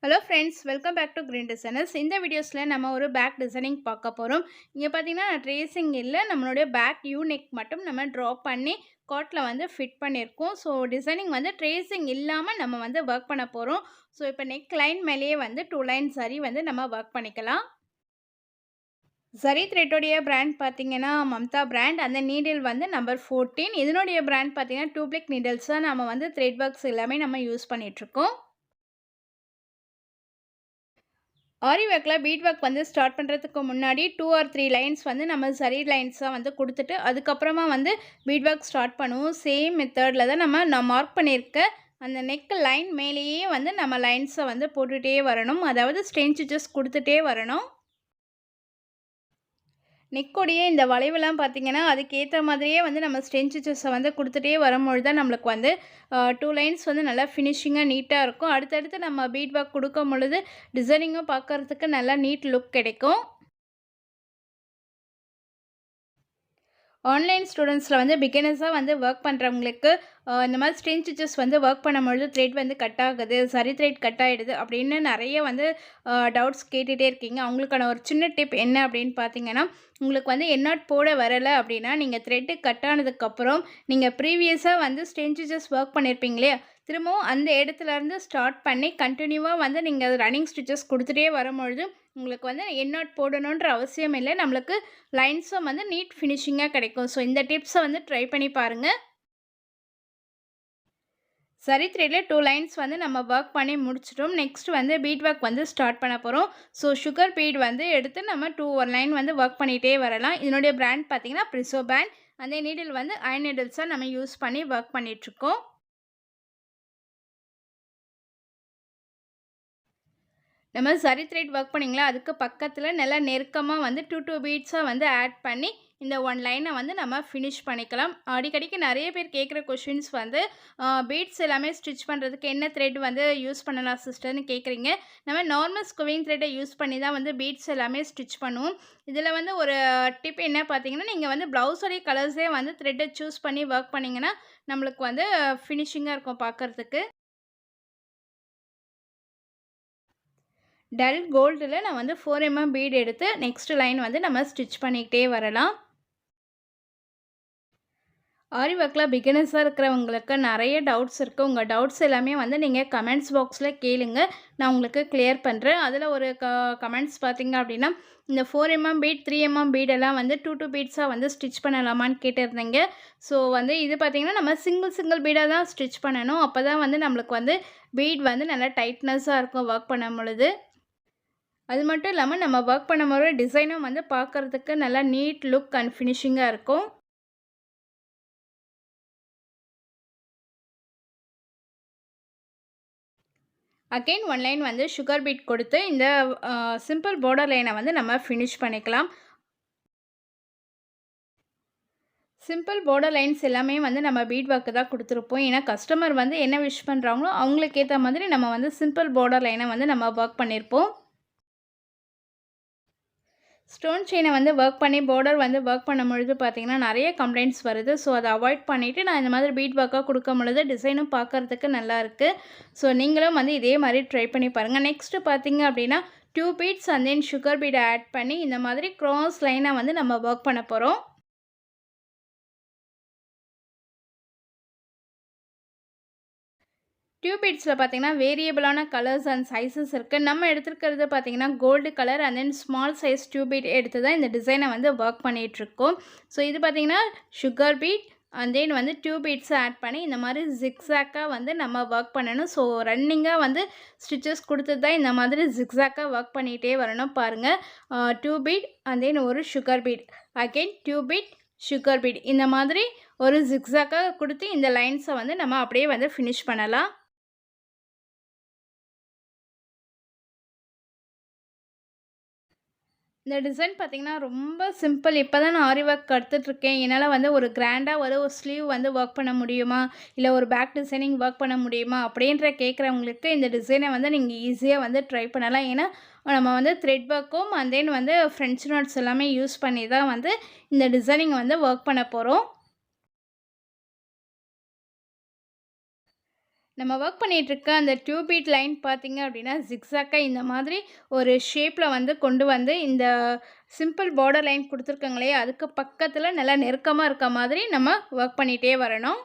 Hello friends, welcome back to green designers. இந்த வீடியோஸில் நம்ம ஒரு பேக் டிசைனிங் பார்க்க போகிறோம். இங்கே பார்த்தீங்கன்னா ட்ரேசிங் இல்லை, நம்மளுடைய பேக் யூனிக் மட்டும் நம்ம ட்ரா பண்ணி காட்டில் வந்து ஃபிட் பண்ணியிருக்கோம். ஸோ டிசைனிங் வந்து ட்ரேசிங் இல்லாமல் நம்ம வந்து ஒர்க் பண்ண போகிறோம். ஸோ இப்போ நெக் லைன் மேலேயே வந்து 2 லைன் சரி வந்து நம்ம ஒர்க் பண்ணிக்கலாம். சரி த்ரெட்டோடைய பிராண்ட் பார்த்தீங்கன்னா மம்தா பிராண்ட். அந்த நீடில் வந்து நம்பர் 14. இதனுடைய பிராண்ட் பார்த்தீங்கன்னா டூப்ளிக் நீடில்ஸ் தான் நம்ம வந்து த்ரெட் ஒர்க்ஸ் எல்லாமே நம்ம யூஸ் பண்ணிகிட்ருக்கோம். ஆரி ஒர்க்கில் பீட் ஒர்க் வந்து ஸ்டார்ட் பண்ணுறதுக்கு முன்னாடி 2 ஆர் 3 லைன்ஸ் வந்து நம்ம சரி லைன்ஸாக வந்து கொடுத்துட்டு அதுக்கப்புறமா வந்து பீட் ஒர்க் ஸ்டார்ட் பண்ணுவோம். சேம் மெத்தடில் தான் நான் மார்க் பண்ணியிருக்க அந்த நெக் லைன் மேலேயே வந்து நம்ம லைன்ஸை வந்து போட்டுகிட்டே வரணும். அதாவது ஸ்டென் ஸ்டிச்சஸ் கொடுத்துட்டே வரணும். நெக்கோடைய இந்த வளைவுலாம் பார்த்திங்கன்னா அதுக்கேற்ற மாதிரியே வந்து நம்ம ஸ்டென் ஸ்டிச்சஸை வந்து கொடுத்துட்டே வரும்பொழுது தான் நம்மளுக்கு வந்து 2 லைன்ஸ் வந்து நல்லா ஃபினிஷிங்காக நீட்டாக இருக்கும். அடுத்தடுத்து நம்ம பீட் ஒர்க் கொடுக்கும் பொழுது டிசைனிங்கும் பார்க்குறதுக்கு நல்லா நீட் லுக் கிடைக்கும். ஆன்லைன் ஸ்டூடெண்ட்ஸில் வந்து பிகினர்ஸாக வந்து ஒர்க் பண்ணுறவங்களுக்கு இந்த மாதிரி ஸ்டென் ஸ்டிச்சஸ் வந்து ஒர்க் பண்ணும்பொழுது த்ரெட் வந்து கட் ஆகுது, சரி த்ரெட் கட் ஆகிடுது அப்படின்னு நிறைய வந்து டவுட்ஸ் கேட்டுகிட்டே இருக்கீங்க. அவங்களுக்கான ஒரு சின்ன டிப் என்ன அப்படின்னு பார்த்தீங்கன்னா, உங்களுக்கு வந்து எண்ணாட் போட வரலை அப்படின்னா நீங்கள் த்ரெட்டு கட் ஆனதுக்கப்புறம் நீங்கள் ப்ரீவியஸாக வந்து ஸ்டென் ஸ்டிச்சஸ் ஒர்க் பண்ணியிருப்பீங்களே, திரும்பவும் அந்த இடத்துலேருந்து ஸ்டார்ட் பண்ணி கண்டினியூவாக வந்து நீங்கள் ரன்னிங் ஸ்டிச்சஸ் கொடுத்துட்டே வரும்பொழுது உங்களுக்கு வந்து எண்ணாட் போடணுன்ற அவசியம் இல்லை. நம்மளுக்கு லைன்ஸும் வந்து நீட் ஃபினிஷிங்காக கிடைக்கும். ஸோ இந்த டிப்ஸை வந்து ட்ரை பண்ணி பாருங்கள். சரி த்ரெட்டில் 2 லைன்ஸ் வந்து நம்ம ஒர்க் பண்ணி முடிச்சிட்டோம். நெக்ஸ்ட் வந்து பீட் ஒர்க் வந்து ஸ்டார்ட் பண்ண போகிறோம். ஸோ சுகர் பீட் வந்து எடுத்து நம்ம 2 லைன் வந்து ஒர்க் பண்ணிகிட்டே வரலாம். இதனுடைய பிராண்ட் பார்த்தீங்கன்னா பிரிசோ பிராண்ட். அந்த நீடில் வந்து அயன் நீடில்ஸாக நம்ம யூஸ் பண்ணி ஒர்க் பண்ணிகிட்ருக்கோம். நம்ம சரி த்ரெட் ஒர்க் பண்ணிங்களா அதுக்கு பக்கத்தில் நல்லா நெருக்கமாக வந்து 2 பீட்ஸாக வந்து ஆட் பண்ணி இந்த 1 லைனை வந்து நம்ம ஃபினிஷ் பண்ணிக்கலாம். அடிக்கடிக்கு நிறைய பேர் கேட்குற கொஷின்ஸ் வந்து பீட்ஸ் எல்லாமே ஸ்டிச் பண்ணுறதுக்கு என்ன த்ரெட் வந்து யூஸ் பண்ணலாம் சிஸ்டர்னு கேட்குறீங்க. நம்ம நார்மல் ஸ்குவிங் த்ரெட்டை யூஸ் பண்ணி தான் வந்து பீட்ஸ் எல்லாமே ஸ்டிச் பண்ணுவோம். இதில் வந்து ஒரு டிப் என்ன பார்த்தீங்கன்னா, நீங்கள் வந்து ப்ளவுஸோடைய கலர்ஸே வந்து த்ரெட்டை சூஸ் பண்ணி ஒர்க் பண்ணிங்கன்னா நம்மளுக்கு வந்து ஃபினிஷிங்காக இருக்கும் பார்க்குறதுக்கு. டல் கோல்டில் நான் வந்து 4 பீட் எடுத்து நெக்ஸ்ட் லைன் வந்து நம்ம ஸ்டிச் பண்ணிக்கிட்டே வரலாம். ஆரி ஒர்க்கில் பிகினர்ஸாக இருக்கிறவங்களுக்கு நிறைய டவுட்ஸ் இருக்குது. உங்கள் டவுட்ஸ் எல்லாமே வந்து நீங்கள் கமெண்ட்ஸ் பாக்ஸில் கேளுங்க, நான் உங்களுக்கு கிளியர் பண்ணுறேன். அதில் ஒரு கமெண்ட்ஸ் பார்த்திங்க அப்படின்னா, இந்த 4 பீட் 3 பீடெல்லாம் வந்து 2 பீட்ஸாக வந்து ஸ்டிச் பண்ணலாமான்னு கேட்டிருந்தீங்க. ஸோ வந்து இது பார்த்திங்கன்னா நம்ம சிங்கிள் பீடாக தான் ஸ்டிச் பண்ணணும். அப்போ தான் வந்து நம்மளுக்கு வந்து பீட் வந்து நல்லா டைட்னஸாக இருக்கும் ஒர்க் பண்ணும் பொழுது. அது மட்டும் இல்லாமல் நம்ம ஒர்க் பண்ணும்போது டிசைனும் வந்து பார்க்குறதுக்கு நல்லா நீட் லுக் அண்ட் ஃபினிஷிங்காக இருக்கும். அகெயின் 1 லைன் வந்து சுகர் பீட் கொடுத்து இந்த சிம்பிள் பார்டர் லைனை வந்து நம்ம ஃபினிஷ் பண்ணிக்கலாம். சிம்பிள் பார்டர் லைன்ஸ் எல்லாமே வந்து நம்ம பீட் ஒர்க்கு தான் கொடுத்துருப்போம். ஏன்னா கஸ்டமர் வந்து என்ன விஷ் பண்ணுறாங்களோ அவங்களுக்கு ஏற்ற மாதிரி நம்ம வந்து சிம்பிள் பார்டர் லைனை வந்து நம்ம ஒர்க் பண்ணியிருப்போம். ஸ்டோன் செயினை வந்து ஒர்க் பண்ணி பார்டர் வந்து ஒர்க் பண்ணும்பொழுது பார்த்திங்கன்னா நிறைய கம்ப்ளைண்ட்ஸ் வருது. ஸோ அதை அவாய்ட் பண்ணிவிட்டு நான் இந்த மாதிரி பீட் ஒர்க்காக கொடுக்கும் பொழுது டிசைனும் பார்க்குறதுக்கு நல்லாயிருக்கு. ஸோ நீங்களும் வந்து இதே மாதிரி ட்ரை பண்ணி பாருங்கள். நெக்ஸ்ட்டு பார்த்திங்க அப்படின்னா 2 பீட்ஸ் அண்ட் தென் சுகர் பீடை ஆட் பண்ணி இந்த மாதிரி க்ராஸ் லைனாக வந்து நம்ம ஒர்க் பண்ண போகிறோம். 2 பீட்ஸில் பார்த்திங்கன்னா வேரியபிளான கலர்ஸ் அண்ட் சைஸஸ் இருக்குது. நம்ம எடுத்துருக்கிறது பார்த்திங்கன்னா gold colour and then small size 2 bead எடுத்து தான் இந்த டிசைனை வந்து ஒர்க் பண்ணிகிட்ருக்கோம். ஸோ இது பார்த்திங்கன்னா சுகர் பீட் அண்ட் தென் வந்து 2 பீட்ஸை ஆட் பண்ணி இந்த மாதிரி ஜிக்ஸாக்காக வந்து நம்ம ஒர்க் பண்ணணும். ஸோ ரன்னிங்காக வந்து ஸ்டிச்சஸ் கொடுத்து தான் இந்த மாதிரி ஜிக்ஸாக்காக ஒர்க் பண்ணிகிட்டே வரணும். பாருங்கள், 2 பீட் அண்ட் தென் ஒரு sugar beat, again 2 beat sugar beat, இந்த மாதிரி ஒரு ஜிக்ஸாக்காக கொடுத்து இந்த லைன்ஸை வந்து நம்ம அப்படியே வந்து ஃபினிஷ் பண்ணலாம். இந்த டிசைன் பார்த்திங்கன்னா ரொம்ப சிம்பிள். இப்போ தான் நான் ஆரி ஒர்க் கற்றுட்ருக்கேன். என்னால் வந்து ஒரு கிராண்டாக ஒரு ஸ்லீவ் வந்து ஒர்க் பண்ண முடியுமா, இல்லை ஒரு பேக் டிசைனிங் ஒர்க் பண்ண முடியுமா அப்படின்ற கேட்குறவங்களுக்கு இந்த டிசைனை வந்து நீங்கள் ஈஸியாக வந்து ட்ரை பண்ணலாம். ஏன்னா நம்ம வந்து த்ரெட் ஒர்க்கும் அண்ட் தென் வந்து ஃப்ரெஞ்ச் நாட்ஸ் எல்லாமே யூஸ் பண்ணி தான் வந்து இந்த டிசைனிங் வந்து ஒர்க் பண்ண போகிறோம். நம்ம ஒர்க் பண்ணிகிட்ருக்க அந்த டியூப் பீட் லைன் பார்த்தீங்க அப்படின்னா ஜிக்ஸாக்காக இந்த மாதிரி ஒரு ஷேப்பில் வந்து கொண்டு வந்து இந்த சிம்பிள் பார்டர் லைன் கொடுத்துருக்காங்களே அதுக்கு பக்கத்தில் நல்லா நெருக்கமாக இருக்க மாதிரி நம்ம ஒர்க் பண்ணிகிட்டே வரணும்.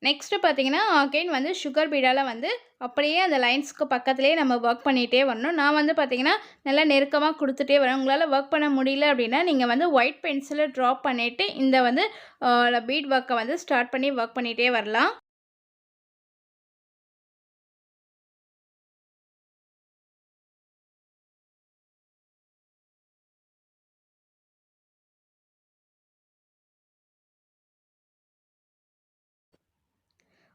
நெக்ஸ்ட்டு பார்த்தீங்கன்னா, அகைன் வந்து சுகர் பீடால வந்து அப்படியே அந்த லைன்ஸ்க்கு பக்கத்திலேயே நம்ம ஒர்க் பண்ணிகிட்டே வரணும். நான் வந்து பார்த்தீங்கன்னா, நல்லா நெருக்கமா குடுத்துட்டே வரேன். உங்களால ஒர்க் பண்ண முடியல அப்படின்னா, நீங்க வந்து ஒயிட் பென்சில ட்ராப் பண்ணிட்டு, இந்த வந்து பீட் ஒர்க்க வந்து ஸ்டார்ட் பண்ணி ஒர்க் பண்ணிட்டே வரலாம்.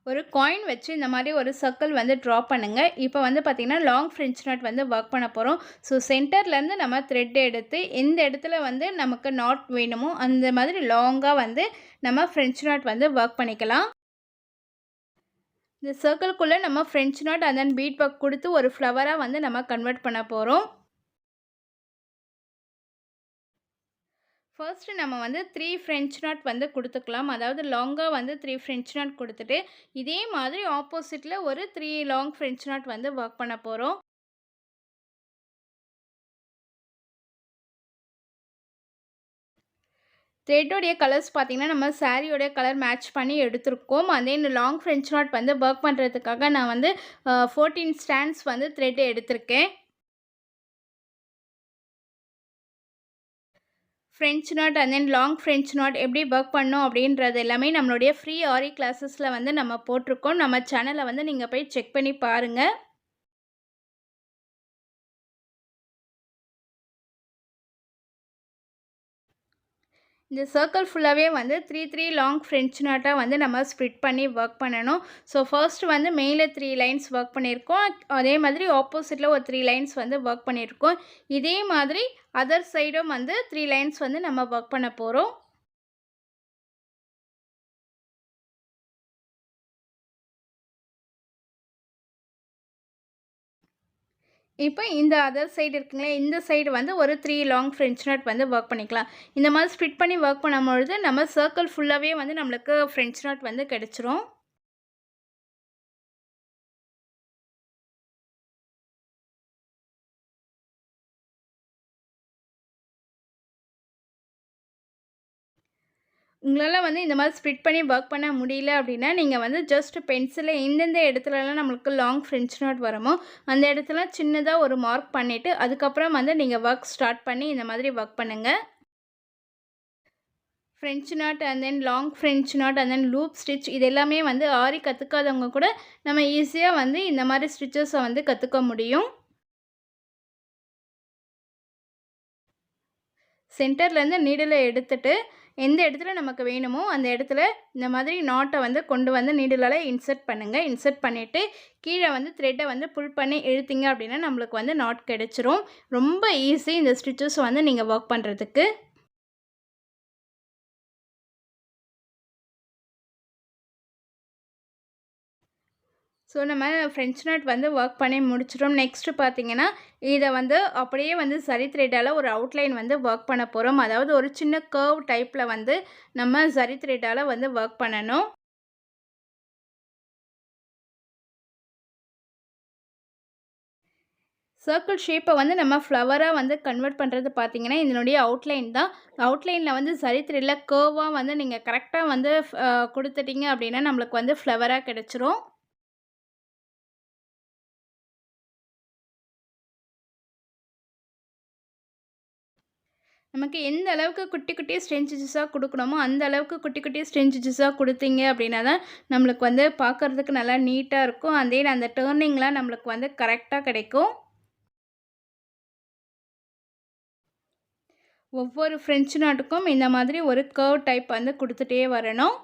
ஒரு காயின் வச்சு இந்த மாதிரி ஒரு சர்க்கிள் வந்து ட்ரா பண்ணுங்க. இப்போ வந்து பார்த்தீங்கன்னா, லாங் ஃப்ரெஞ்ச் நாட் வந்து ஒர்க் பண்ண போறோம். ஸோ சென்டர்லேருந்து நம்ம த்ரெட் எடுத்து எந்த இடத்துல வந்து நமக்கு நாட் வேணுமோ, அந்த மாதிரி லாங்கா வந்து நம்ம ஃப்ரெஞ்ச் நாட் வந்து ஒர்க் பண்ணிக்கலாம். இந்த சர்க்கிள்குள்ளே நம்ம French not and then beat work கொடுத்து ஒரு ஃப்ளவரா வந்து நம்ம கன்வெர்ட் பண்ண போறோம். ஃபர்ஸ்ட்டு நம்ம வந்து 3 ஃப்ரெஞ்ச் நாட் வந்து குடுத்துக்கலாம். அதாவது லாங்கா வந்து 3 ஃப்ரெஞ்ச் நாட் குடுத்துட்டு, இதே மாதிரி ஆப்போசிட்ல ஒரு 3 லாங் ஃப்ரெஞ்ச் நாட் வந்து ஒர்க் பண்ண போறோம். த்ரெட்டோடைய கலர்ஸ் பார்த்தீங்கன்னா, நம்ம சாரியோடைய கலர் மேட்ச் பண்ணி எடுத்திருக்கோம். அதே இந்த லாங் ஃப்ரெஞ்ச் நாட் வந்து ஒர்க் பண்ணுறதுக்காக நான் வந்து 14 ஸ்டாண்ட்ஸ் வந்து த்ரெட் எடுத்திருக்கேன். French not and then long French not எப்படி ஒர்க் பண்ணணும் அப்படின்றது எல்லாமே நம்மளுடைய ஃப்ரீ ஆரி கிளாஸஸில் வந்து நம்ம போட்டிருக்கோம். நம்ம சேனலை வந்து நீங்கள் போய் செக் பண்ணி பாருங்கள். இந்த சர்க்கிள் ஃபுல்லாகவே வந்து 3 லாங் ஃப்ரெஞ்ச் நாட்டாக வந்து நம்ம ஸ்ப்ளிட் பண்ணி ஒர்க் பண்ணணும். ஸோ ஃபர்ஸ்ட் வந்து மேலே 3 லைன்ஸ் ஒர்க் பண்ணியிருக்கோம். அதே மாதிரி ஆப்போசிட்டில் ஒரு 3 லைன்ஸ் வந்து ஒர்க் பண்ணியிருக்கோம். இதே மாதிரி அதர் சைடும் வந்து 3 லைன்ஸ் வந்து நம்ம ஒர்க் பண்ண போகிறோம். இப்போ இந்த அதர் சைடு இருக்குங்களே, இந்த சைடு வந்து ஒரு 3 லாங் ஃப்ரெஞ்ச் நாட் வந்து ஒர்க் பண்ணிக்கலாம். இந்த மாதிரி ஸ்ப்ளிட் பண்ணி ஒர்க் பண்ணும்பொழுது நம்ம சர்க்கிள் ஃபுல்லாகவே வந்து நம்மளுக்கு ஃப்ரெஞ்ச் நாட் வந்து கிடச்சிரும். உங்களால் வந்து இந்த மாதிரி ஸ்ப்ளிட் பண்ணி ஒர்க் பண்ண முடியல அப்படின்னா, நீங்கள் வந்து ஜஸ்ட் பென்சிலில் எந்தெந்த இடத்துலலாம் நம்மளுக்கு லாங் ஃப்ரெஞ்ச் நாட் வருமோ, அந்த இடத்துல சின்னதாக ஒரு மார்க் பண்ணிவிட்டு, அதுக்கப்புறம் வந்து நீங்கள் ஒர்க் ஸ்டார்ட் பண்ணி இந்த மாதிரி ஒர்க் பண்ணுங்கள். French not and then long French not and then loop stitch இது எல்லாமே வந்து ஆரி கற்றுக்காதவங்க கூட நம்ம ஈஸியாக வந்து இந்த மாதிரி ஸ்டிச்சஸை வந்து கற்றுக்க முடியும். சென்டர்லேருந்து நீடிலை எடுத்துட்டு எந்த இடத்துல நமக்கு வேணுமோ அந்த இடத்துல இந்த மாதிரி நாட்டை வந்து கொண்டு வந்து நீடிலால் இன்சர்ட் பண்ணுங்கள். இன்சர்ட் பண்ணிவிட்டு கீழே வந்து த்ரெட்டை வந்து புல் பண்ணி இழுத்தீங்க அப்படின்னா நம்மளுக்கு வந்து நாட் கிடச்சிரும். ரொம்ப ஈஸி இந்த ஸ்டிச்சஸ் வந்து நீங்கள் ஒர்க் பண்ணுறதுக்கு. ஸோ நம்ம ஃப்ரெஞ்ச் நாட் வந்து ஒர்க் பண்ணி முடிச்சிட்டோம். நெக்ஸ்ட்டு பார்த்தீங்கன்னா, இதை வந்து அப்படியே வந்து சரி த்ரெட்டால் ஒரு அவுட்லைன் வந்து ஒர்க் பண்ண போகிறோம். அதாவது ஒரு சின்ன கர்வ் டைப்பில் வந்து நம்ம சரி த்ரெட்டால் வந்து ஒர்க் பண்ணணும். சர்க்கிள் ஷேப்பை வந்து நம்ம ஃப்ளவராக வந்து கன்வெர்ட் பண்ணுறது பார்த்தீங்கன்னா, இதனுடைய அவுட்லைன் தான். அவுட்லைனில் வந்து சரி த்ரெட்டில் கர்வாக வந்து நீங்கள் கரெக்டாக வந்து கொடுத்துட்டீங்க அப்படின்னா நம்மளுக்கு வந்து ஃப்ளவராக கிடச்சிரும். நமக்கு எந்த அளவுக்கு குட்டி குட்டி ஸ்ட்ரென்ச்சஸாக கொடுக்கணுமோ அந்த அளவுக்கு குட்டி குட்டி ஸ்ட்ரென்ச்சஸாக கொடுத்தீங்க அப்படின்னா தான் நம்மளுக்கு வந்து பார்க்குறதுக்கு நல்லா நீட்டாக இருக்கும். அதே அந்த டேர்னிங்லாம் நம்மளுக்கு வந்து கரெக்டாக கிடைக்கும். ஒவ்வொரு ஃப்ரெஞ்ச் நாட்டுக்கும் இந்த மாதிரி ஒரு கர்வ் டைப் வந்து கொடுத்துட்டே வரணும்.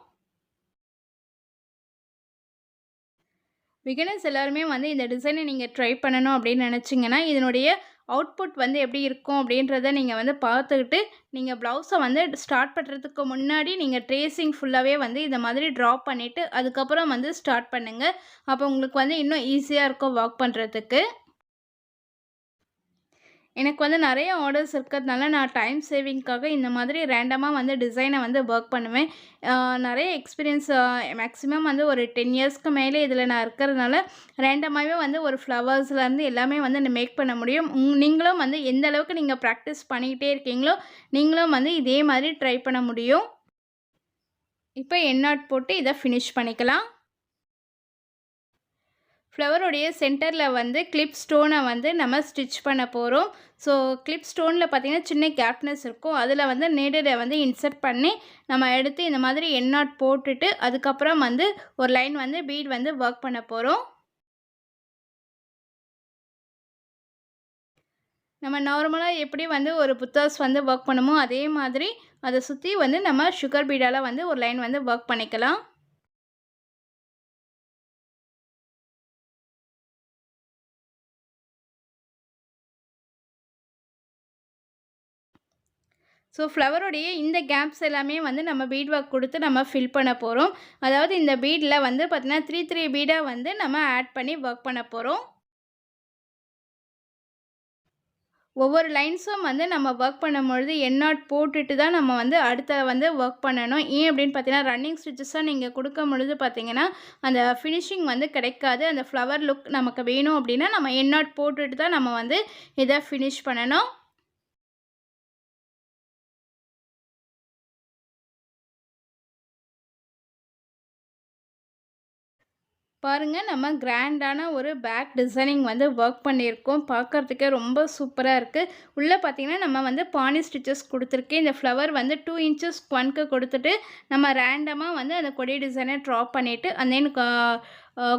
பிகினர்ஸ் எல்லாருமே வந்து இந்த டிசைனை நீங்கள் ட்ரை பண்ணணும் அப்படின்னு நினச்சிங்கன்னா, இதனுடைய அவுட்புட் வந்து எப்படி இருக்கும் அப்படின்றத நீங்கள் வந்து பார்த்துக்கிட்டு, நீங்கள் ப்ளவுஸை வந்து ஸ்டார்ட் பண்ணுறதுக்கு முன்னாடி நீங்கள் ட்ரேசிங் ஃபுல்லாகவே வந்து இந்த மாதிரி ட்ரா பண்ணிவிட்டு, அதுக்கப்புறம் வந்து ஸ்டார்ட் பண்ணுங்கள். அப்போ உங்களுக்கு வந்து இன்னும் ஈஸியாக இருக்கும் ஒர்க் பண்ணுறதுக்கு. எனக்கு வந்து நெறைய ஆர்டர்ஸ் இருக்கிறதுனால, நான் டைம் சேவிங்க்காக இந்த மாதிரி ரேண்டமா வந்து டிசைன வந்து வொர்க் பண்ணுவேன். நெறைய எக்ஸ்பீரியன்ஸ் மேக்ஸிமம் வந்து ஒரு 10 இயர்ஸ்க்கு மேலே இதில நான் இருக்கிறதுனால, ரேண்டமாவே வந்து ஒரு ஃப்ளவர்ஸ்லேருந்து எல்லாமே வந்து மேக் பண்ண முடியும். நீங்களும் வந்து எந்த அளவுக்கு நீங்க பிராக்டிஸ் பண்ணிக்கிட்டே இருக்கீங்களோ, நீங்களும் வந்து இதே மாதிரி ட்ரை பண்ண முடியும். இப்ப எண்ட் நாட் போட்டு இத ஃபினிஷ் பண்ணிக்கலாம். ஃப்ளவருடைய சென்டர்ல வந்து கிளிப் ஸ்டோனை வந்து நம்ம ஸ்டிச் பண்ண போகிறோம். ஸோ கிளிப் ஸ்டோனில் பார்த்தீங்கன்னா சின்ன கேப்னஸ் இருக்கும். அதில் வந்து நீடிலை வந்து இன்சர்ட் பண்ணி நம்ம எடுத்து இந்த மாதிரி எண்ட் நாட் போட்டுட்டு அதுக்கப்புறம் வந்து ஒரு லைன் வந்து பீட் வந்து ஒர்க் பண்ண போகிறோம். நம்ம நார்மலாக எப்படி வந்து ஒரு புத்தாஸ் வந்து ஒர்க் பண்ணுமோ அதே மாதிரி அதை சுற்றி வந்து நம்ம சுகர் பீடால் வந்து ஒரு லைன் வந்து ஒர்க் பண்ணிக்கலாம். ஸோ ஃப்ளவருடைய இந்த கேப்ஸ் எல்லாமே வந்து நம்ம பீட் ஒர்க் கொடுத்து நம்ம ஃபில் பண்ண போகிறோம். அதாவது இந்த பீடில் வந்து பார்த்தீங்கன்னா 3 பீடாக வந்து நம்ம ஆட் பண்ணி ஒர்க் பண்ண போகிறோம். ஒவ்வொரு லைன்ஸும் வந்து நம்ம ஒர்க் பண்ணும்பொழுது எண்ட் நாட் போட்டுட்டு தான் நம்ம வந்து அடுத்த வந்து ஒர்க் பண்ணணும். ஏன் அப்படின்னு பார்த்தீங்கன்னா ரன்னிங் ஸ்டிச்சஸாக நீங்கள் கொடுக்கும் பொழுது பார்த்தீங்கன்னா அந்த ஃபினிஷிங் வந்து கிடைக்காது. அந்த ஃப்ளவர் லுக் நமக்கு வேணும் அப்படின்னா நம்ம எண்ட் நாட் போட்டுட்டு தான் நம்ம வந்து இதை ஃபினிஷ் பண்ணணும். பாருங்க நம்ம கிராண்டான ஒரு பேக் டிசைனிங் வந்து ஒர்க் பண்ணியிருக்கோம். பார்க்கறதுக்கே ரொம்ப சூப்பராக இருக்குது. உள்ளே பார்த்தீங்கன்னா நம்ம வந்து பானி ஸ்டிச்சஸ் கொடுத்துருக்கேன். இந்த ஃப்ளவர் வந்து 2 இன்ச்சஸ் ஒன்க்கு கொடுத்துட்டு நம்ம ரேண்டமாக வந்து அந்த கொடி டிசைனை ட்ராப் பண்ணிவிட்டு அண்ட் தென்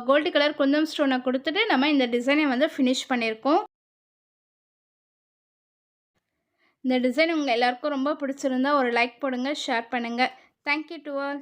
கோல்டு கலர் குந்தம் ஸ்டோனை கொடுத்துட்டு நம்ம இந்த டிசைனை வந்து ஃபினிஷ் பண்ணியிருக்கோம். இந்த டிசைன் உங்கள் எல்லாருக்கும் ரொம்ப பிடிச்சிருந்தா ஒரு லைக் போடுங்க, ஷேர் பண்ணுங்கள். Thank you to all.